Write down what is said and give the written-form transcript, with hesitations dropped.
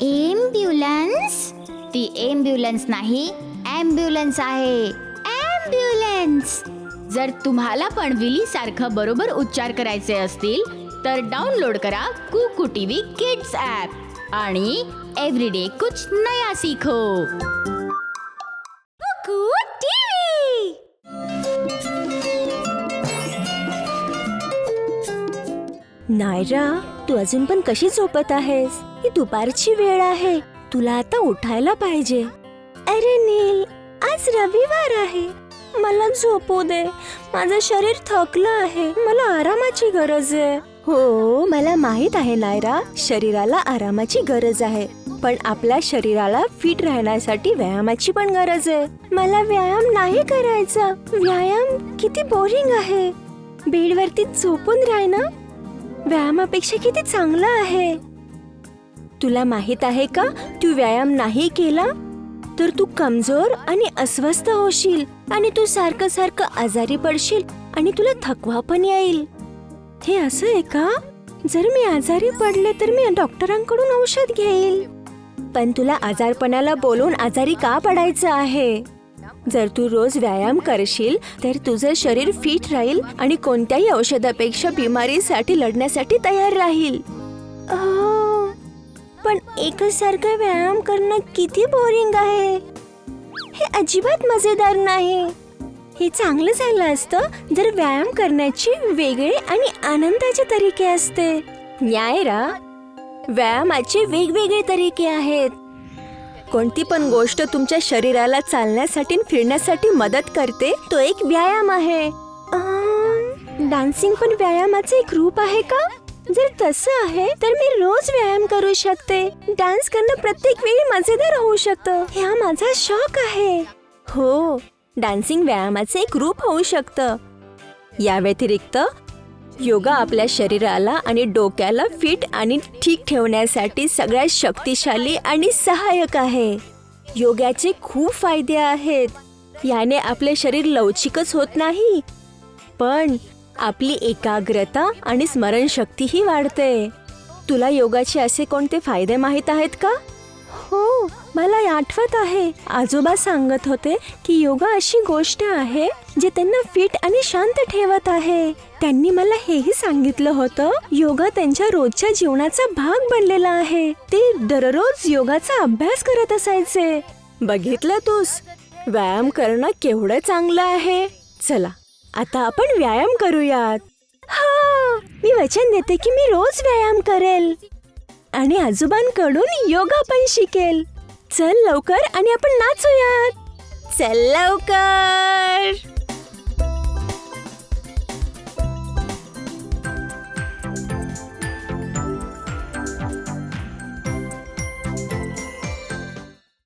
Ambulance? ती ambulance नाही, ambulance आहे. ॲम्ब्युलन्स. जर तुम्हाला पण विली सारखं बरोबर उच्चार करायचे असतील तर डाउनलोड करा कुकू टीव्ही किड्स ॲप आणि एव्हरीडे कुछ नया सीखो. कुकू टीव्ही. नायरा, तू अजून पण कशी झोपत आहेस? ही दुपारची वेळ आहे, तुला आता उठायला पाहिजे. अरे नील, आज रविवार आहे, मला झोपू दे. माझं शरीर थकलं आहे, मला आरामाची गरज आहे. हो, मला माहित आहे नायरा, शरीराला आरामाची गरज आहे, पण आपल्या शरीराला फिट राहण्यासाठी व्यायामाची पण गरज आहे. मला व्यायाम नाही करायचा. व्यायाम किती बोरिंग आहे. बेडवरती झोपून राहणं व्यायामापेक्षा किती चांगलं आहे. तुला माहित आहे का, तू व्यायाम नाही केला तर तू कमजोर आणि अस्वस्थ होशील आणि तू सारखं सारखं आजारी पडशील आणि तुला थकवा पण येईल. हे असं आहे का? जर मी आजारी पडले तर मी डॉक्टरांकडून औषध घेईल. पण तुला आजारपणाला बोलून आजारी का पडायचं आहे? जर तू रोज व्यायाम करशील तर तुझं शरीर फिट राहील आणि कोणत्याही औषधापेक्षा बिमारीसाठी लढण्यासाठी तयार राहील. पण एकच सारखं व्यायाम करणं किती बोरिंग आहे. हे अजिबात मजेदार नाही. हे चांगलं झालं असतं जर व्यायाम करण्याचे वेगळे आणि आनंदाचे तरीके असते. न्यायरा, व्यायामाचे वेगवेगळे तरीके आहेत. कोणती पण गोष्ट तुमच्या शरीराला चालण्यासाठी फिरण्यासाठी मदत करते तो एक व्यायाम आहे. डान्सिंग पण व्यायामाचे एक रूप आहे का? जर तसं आहे तर मी रोज व्यायाम करू शकते. डान्स करणं प्रत्येक वेळी मजेदार होऊ शकतं. हा माझा शौक आहे. हो, डान्सिंग व्यायामाचे एक रूप होऊ शकतं. या व्यतिरिक्त योगा आपल्या शरीराला आणि डोक्याला फिट आणि ठीक ठेवण्यासाठी सगळ्यात शक्तिशाली आणि सहाय्यक आहे. योगाचे खूप फायदे आहेत. याने आपले शरीर लवचिकच होत नाही, पण आपली एकाग्रता आणि स्मरणशक्तीही वाढते. तुला योगाचे असे कोणते फायदे माहीत आहेत का? हो, मला आठवत आहे, आजोबा सांगत होते की योगा अशी गोष्ट आहे जे त्यांना फिट आणि शांत ठेवत आहे. त्यांनी मला हेही सांगितलं होतं, योगा त्यांच्या रोजच्या जीवनाचा भाग बनलेला आहे. ते दररोज योगाचा अभ्यास करत असायचे. बघितलं तूस, व्यायाम करणं केवढं चांगलं आहे. चला आता आपण व्यायाम करूयात. हा, मी वचन देते की मी रोज व्यायाम करेल आणि आजोबांकडून योगा पण शिकेल. चल लवकर आणि आपण नाचूयात. चल लवकर.